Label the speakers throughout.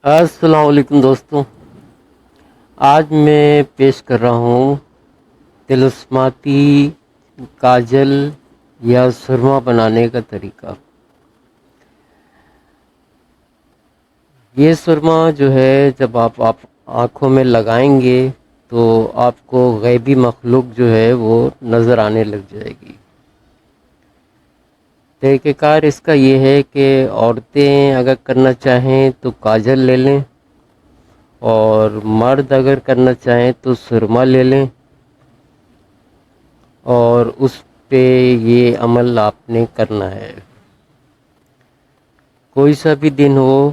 Speaker 1: السلام علیکم دوستوں، آج میں پیش کر رہا ہوں تلسماتی کاجل یا سرما بنانے کا طریقہ۔ یہ سرما جو ہے جب آپ آنکھوں میں لگائیں گے تو آپ کو غیبی مخلوق جو ہے وہ نظر آنے لگ جائے گی۔ طریقہ کار اس کا یہ ہے کہ عورتیں اگر کرنا چاہیں تو کاجل لے لیں، اور مرد اگر کرنا چاہیں تو سرما لے لیں، اور اس پہ یہ عمل آپ نے کرنا ہے۔ کوئی سا بھی دن ہو،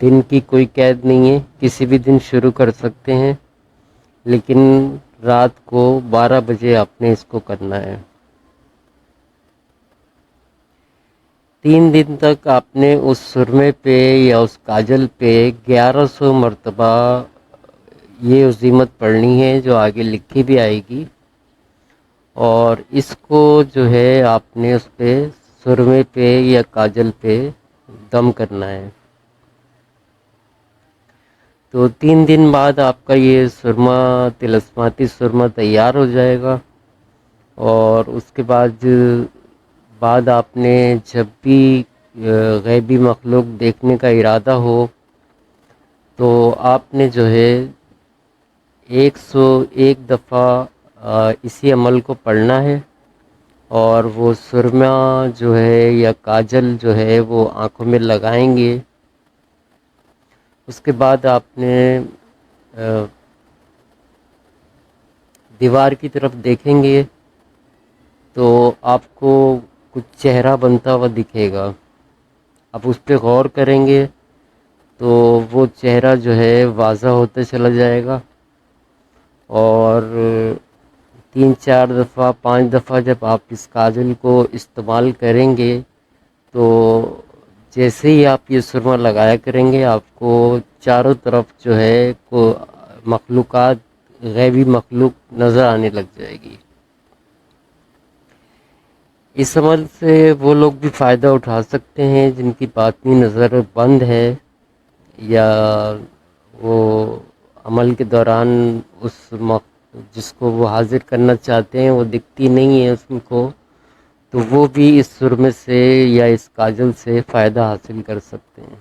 Speaker 1: دن کی کوئی قید نہیں ہے، کسی بھی دن شروع کر سکتے ہیں، لیکن رات کو 12 بجے آپ نے اس کو کرنا ہے۔ 3 دن تک آپ نے اس سرمے پہ یا اس کاجل پہ 1100 مرتبہ یہ عزیمت پڑھنی ہے جو آگے لکھی بھی آئے گی، اور اس کو جو ہے آپ نے اس پہ سرمے پہ یا کاجل پہ دم کرنا ہے۔ تو 3 دن بعد آپ کا یہ سرما، تلسماتی سرما تیار ہو جائے گا، اور اس کے بعد آپ نے جب بھی غیبی مخلوق دیکھنے کا ارادہ ہو تو آپ نے جو ہے 101 دفعہ اسی عمل کو پڑھنا ہے، اور وہ سرما جو ہے یا کاجل جو ہے وہ آنکھوں میں لگائیں گے۔ اس کے بعد آپ نے دیوار کی طرف دیکھیں گے تو آپ کو کچھ چہرہ بنتا ہوا دکھے گا۔ آپ اس پہ غور کریں گے تو وہ چہرہ جو ہے واضح ہوتا چلا جائے گا، اور 3 4 دفعہ 5 دفعہ جب آپ اس کاجل کو استعمال کریں گے تو جیسے ہی آپ یہ سرما لگایا کریں گے آپ کو چاروں طرف جو ہے مخلوقات، غیبی مخلوق نظر آنے لگ جائے گی۔ اس عمل سے وہ لوگ بھی فائدہ اٹھا سکتے ہیں جن کی باطنی نظر بند ہے، یا وہ عمل کے دوران جس کو وہ حاضر کرنا چاہتے ہیں وہ دکھتی نہیں ہے اس کو، تو وہ بھی اس سرمے سے یا اس کاجل سے فائدہ حاصل کر سکتے ہیں۔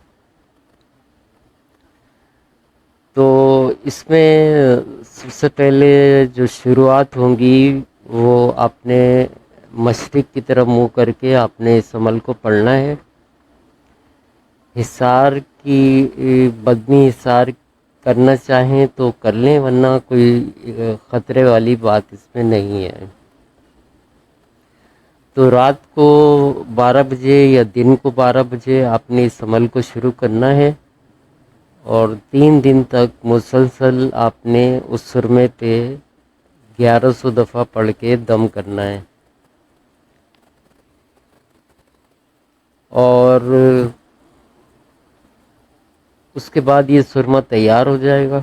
Speaker 1: تو اس میں سب سے پہلے جو شروعات ہوں گی وہ آپ نے مشرق کی طرف منہ کر کے آپ نے اس عمل کو پڑھنا ہے۔ حصار کی بدنی حصار کرنا چاہیں تو کر لیں، ورنہ کوئی خطرے والی بات اس میں نہیں ہے۔ تو رات کو 12 بجے یا دن کو 12 بجے آپ نے اس عمل کو شروع کرنا ہے، اور 3 دن تک مسلسل آپ نے اس سرمے پہ 1100 دفعہ پڑھ کے دم کرنا ہے، اور اس کے بعد یہ سرما تیار ہو جائے گا۔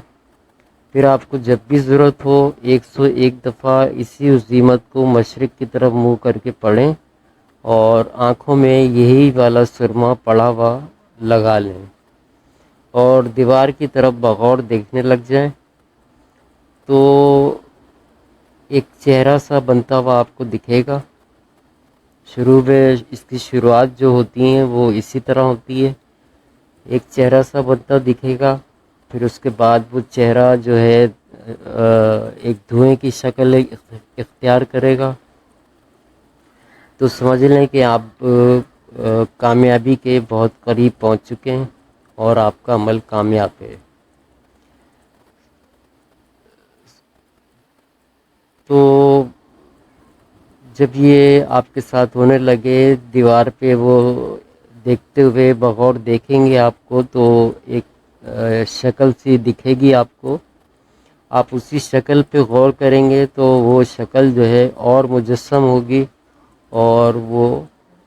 Speaker 1: پھر آپ کو جب بھی ضرورت ہو 101 دفعہ اسی عزیمت کو مشرق کی طرف منہ کر کے پڑھیں، اور آنکھوں میں یہی والا سرما پڑا ہوا لگا لیں، اور دیوار کی طرف بغور دیکھنے لگ جائیں تو ایک چہرہ سا بنتا ہوا آپ کو دکھے گا۔ شروع میں اس کی شروعات جو ہوتی ہیں وہ اسی طرح ہوتی ہے، ایک چہرہ سا بنتا دکھے گا، پھر اس کے بعد وہ چہرہ جو ہے ایک دھوئیں کی شکل اختیار کرے گا، تو سمجھ لیں کہ آپ کامیابی کے بہت قریب پہنچ چکے ہیں اور آپ کا عمل کامیاب ہے۔ تو جب یہ آپ کے ساتھ ہونے لگے، دیوار پہ وہ دیکھتے ہوئے بغور دیکھیں گے آپ کو تو ایک شکل سی دکھے گی آپ کو، آپ اسی شکل پہ غور کریں گے تو وہ شکل جو ہے اور مجسم ہوگی، اور وہ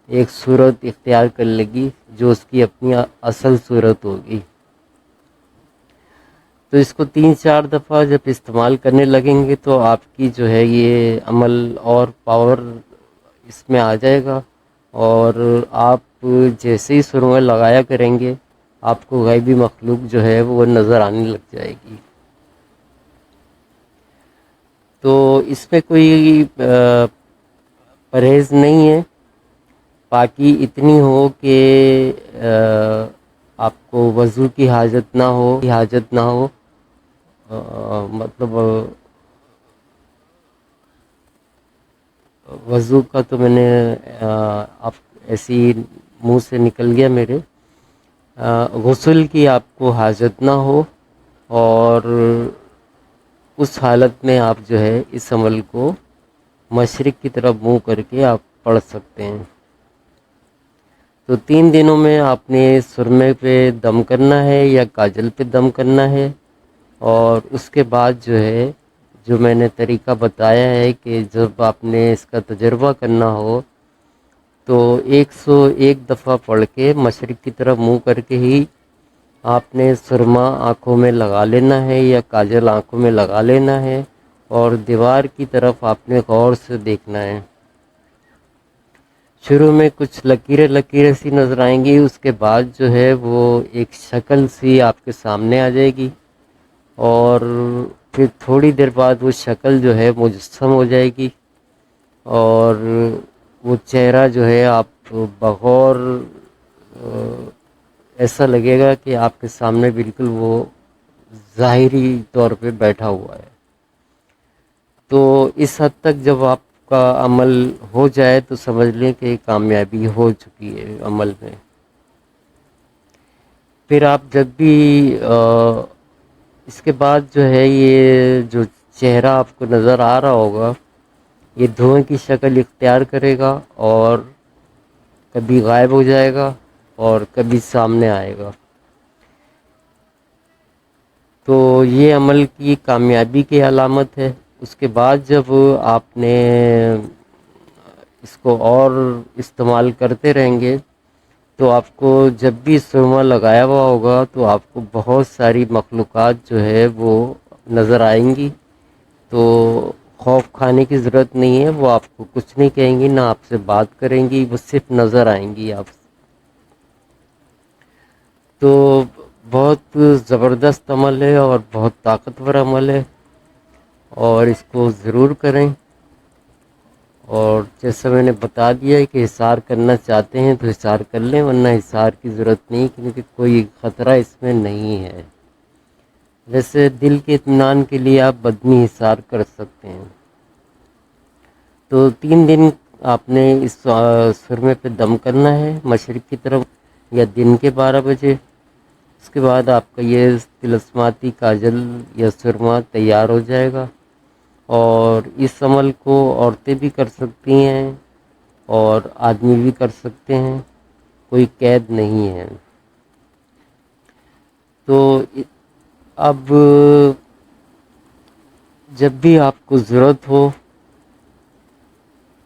Speaker 1: ایک صورت اختیار کر لے گی جو اس کی اپنی اصل صورت ہوگی۔ تو اس کو 3 4 دفعہ جب استعمال کرنے لگیں گے تو آپ کی جو ہے یہ عمل اور پاور اس میں آ جائے گا، اور آپ جیسے ہی سرما لگایا کریں گے آپ کو غیبی مخلوق جو ہے وہ نظر آنے لگ جائے گی. تو اس میں کوئی پرہیز نہیں ہے، پاکی اتنی ہو کہ آپ کو وضو کی حاجت نہ ہو. مطلب وضو کا تو میں نے آپ ایسی منہ سے نکل گیا میرے. غسل کی آپ کو حاجت نہ ہو، اور اس حالت میں آپ جو ہے اس عمل کو مشرق کی طرف منہ کر کے آپ پڑھ سکتے ہیں. تو 3 دنوں میں آپ نے سرمے پہ دم کرنا ہے یا کاجل پہ دم کرنا ہے، اور اس کے بعد جو ہے جو میں نے طریقہ بتایا ہے کہ جب آپ نے اس کا تجربہ کرنا ہو تو 101 دفعہ پڑھ کے مشرق کی طرف منہ کر کے ہی آپ نے سرما آنکھوں میں لگا لینا ہے یا کاجل آنکھوں میں لگا لینا ہے، اور دیوار کی طرف آپ نے غور سے دیکھنا ہے. شروع میں کچھ لکیریں سی نظر آئیں گی، اس کے بعد جو ہے وہ ایک شکل سی آپ کے سامنے آ جائے گی، اور پھر تھوڑی دیر بعد وہ شکل جو ہے مجسم ہو جائے گی، اور وہ چہرہ جو ہے آپ بغور ایسا لگے گا کہ آپ کے سامنے بالکل وہ ظاہری طور پہ بیٹھا ہوا ہے. تو اس حد تک جب آپ کا عمل ہو جائے تو سمجھ لیں کہ کامیابی ہو چکی ہے عمل میں. پھر آپ جب بھی اس کے بعد جو ہے یہ جو چہرہ آپ کو نظر آ رہا ہوگا یہ دھوئیں کی شکل اختیار کرے گا، اور کبھی غائب ہو جائے گا اور کبھی سامنے آئے گا. تو یہ عمل کی کامیابی کی علامت ہے. اس کے بعد جب آپ نے اس کو اور استعمال کرتے رہیں گے تو آپ کو جب بھی سرما لگایا ہوا ہوگا تو آپ کو بہت ساری مخلوقات جو ہے وہ نظر آئیں گی. تو خوف کھانے کی ضرورت نہیں ہے، وہ آپ کو کچھ نہیں کہیں گی، نہ آپ سے بات کریں گی، وہ صرف نظر آئیں گی آپ. تو بہت زبردست عمل ہے اور بہت طاقتور عمل ہے، اور اس کو ضرور کریں. اور جیسا میں نے بتا دیا ہے کہ حصار کرنا چاہتے ہیں تو حصار کر لیں، ورنہ حصار کی ضرورت نہیں، کیونکہ کوئی خطرہ اس میں نہیں ہے. ویسے دل کے اطمینان کے لیے آپ بدنی حصار کر سکتے ہیں. تو 3 دن آپ نے اس سرمے پہ دم کرنا ہے مشرق کی طرف یا دن کے 12 بجے. اس کے بعد آپ کا یہ طلسماتی کاجل یا سرما تیار ہو جائے گا، اور اس عمل کو عورتیں بھی کر سکتی ہیں اور آدمی بھی کر سکتے ہیں، کوئی قید نہیں ہے. تو اب جب بھی آپ کو ضرورت ہو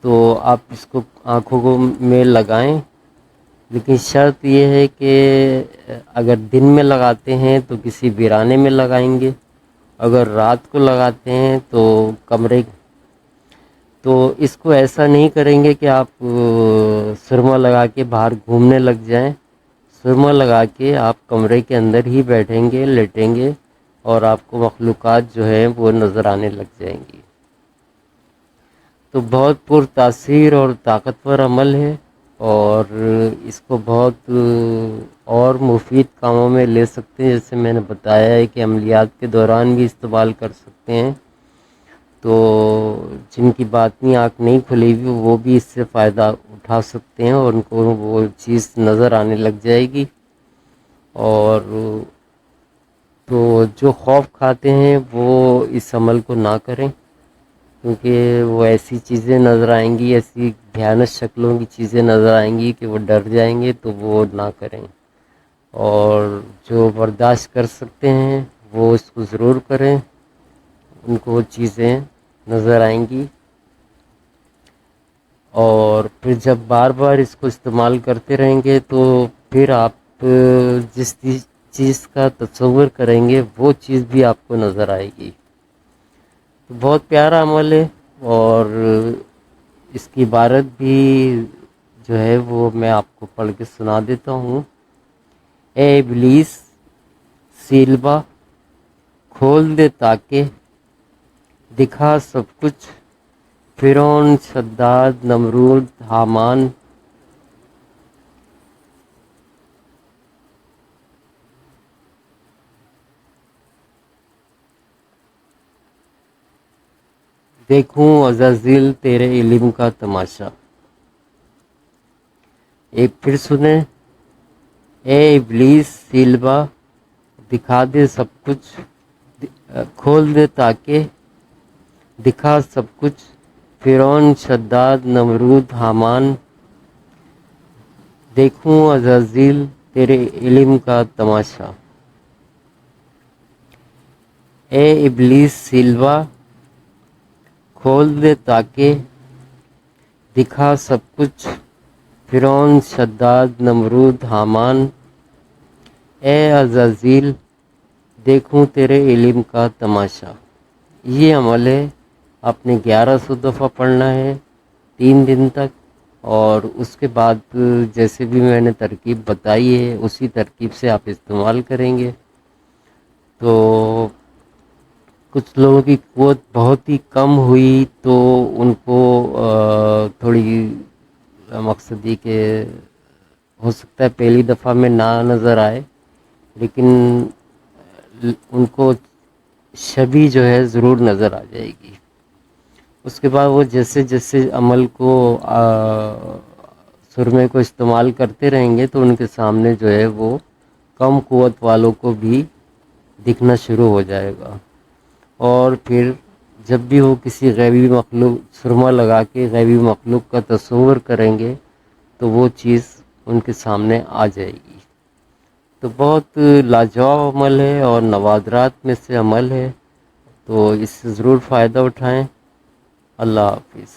Speaker 1: تو آپ اس کو آنکھوں کو میں لگائیں، لیکن شرط یہ ہے کہ اگر دن میں لگاتے ہیں تو کسی ویرانے میں لگائیں گے، اگر رات کو لگاتے ہیں تو کمرے. تو اس کو ایسا نہیں کریں گے کہ آپ سرما لگا کے باہر گھومنے لگ جائیں. سرما لگا کے آپ کمرے کے اندر ہی بیٹھیں گے، لیٹیں گے، اور آپ کو مخلوقات جو ہیں وہ نظر آنے لگ جائیں گی. تو بہت پر تاثیر اور طاقتور عمل ہے، اور اس کو بہت اور مفید کاموں میں لے سکتے ہیں. جیسے میں نے بتایا ہے کہ عملیات کے دوران بھی استعمال کر سکتے ہیں. تو جن کی باطنی آنکھ نہیں کھلی ہوئی وہ بھی اس سے فائدہ اٹھا سکتے ہیں، اور ان کو وہ چیز نظر آنے لگ جائے گی. اور تو جو خوف کھاتے ہیں وہ اس عمل کو نہ کریں، کیونکہ وہ ایسی چیزیں نظر آئیں گی، ایسی بھیانک شکلوں کی چیزیں نظر آئیں گی کہ وہ ڈر جائیں گے، تو وہ نہ کریں. اور جو برداشت کر سکتے ہیں وہ اس کو ضرور کریں، ان کو وہ چیزیں نظر آئیں گی. اور پھر جب بار بار اس کو استعمال کرتے رہیں گے تو پھر آپ جس چیز کا تصور کریں گے وہ چیز بھی آپ کو نظر آئے گی. تو بہت پیارا عمل ہے، اور اس کی عبارت بھی جو ہے وہ میں آپ کو پڑھ کے سنا دیتا ہوں۔ اے ابلیس سیلبہ کھول دے تاکہ دکھا سب کچھ، فرعون شداد نمرود حامان، دیکھوں عزازیل تیرے علم کا تماشا۔ ایک پھر سنیں، اے ابلیس سیلبہ دکھا دے سب کچھ، کھول دے تاکہ دکھا سب کچھ، فرعون شداد نمرود حامان، دیکھوں عزازیل تیرے علم کا تماشا۔ اے ابلیس سیلبہ کھول دے تاکہ دکھا سب کچھ، فرعون شداد نمرود حامان، اے عزازیل دیکھوں تیرے علم کا تماشا۔ یہ عمل ہے، آپ نے 1100 دفعہ پڑھنا ہے 3 دن تک، اور اس کے بعد جیسے بھی میں نے ترکیب بتائی ہے اسی ترکیب سے آپ استعمال کریں گے تو کچھ لوگوں کی قوت بہت ہی کم ہوئی تو ان کو تھوڑی مقصد یہ کہ ہو سکتا ہے پہلی دفعہ میں نہ نظر آئے، لیکن ان کو شبیہ جو ہے ضرور نظر آ جائے گی۔ اس کے بعد وہ جیسے جیسے عمل کو سرمے کو استعمال کرتے رہیں گے تو ان کے سامنے جو ہے وہ کم قوت والوں کو بھی دکھنا شروع ہو جائے گا، اور پھر جب بھی وہ کسی غیبی مخلوق سرما لگا کے غیبی مخلوق کا تصور کریں گے تو وہ چیز ان کے سامنے آ جائے گی۔ تو بہت لاجواب عمل ہے اور نوادرات میں سے عمل ہے، تو اس سے ضرور فائدہ اٹھائیں۔ اللہ حافظ۔